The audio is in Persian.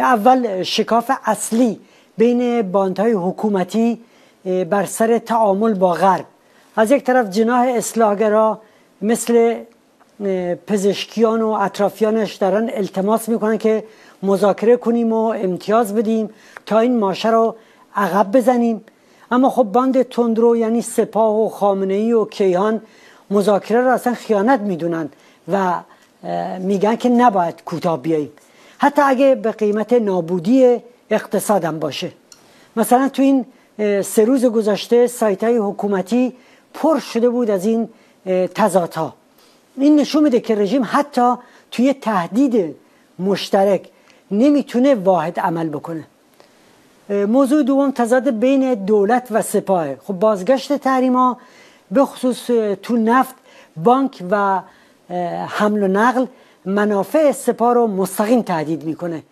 اول شکاف اصلی بین باندهای حکومتی بر سر تعامل با غرب. از یک طرف جناح اصلاحگرا مثل پزشکیان و اطرافیانش دارن التماس میکنن که مذاکره کنیم و امتیاز بدیم تا این ماشه رو عقب بزنیم، اما خب باند تندرو یعنی سپاه و خامنه‌ای و کیهان مذاکره رو اصلا خیانت میدونن و میگن که نباید کوتاه بیاییم، حتی اگه به قیمت نابودی اقتصاد هم باشه. مثلا تو این 3 روز گذشته سایت های حکومتی پر شده بود از این تضادها. این نشون میده که رژیم حتی توی تهدید مشترک نمیتونه واحد عمل بکنه. موضوع دوم تضاد بین دولت و سپاه. خب بازگشت تحریما به خصوص تو نفت، بانک و حمل و نقل منافع سپاه رو مستقیم تهدید میکنه.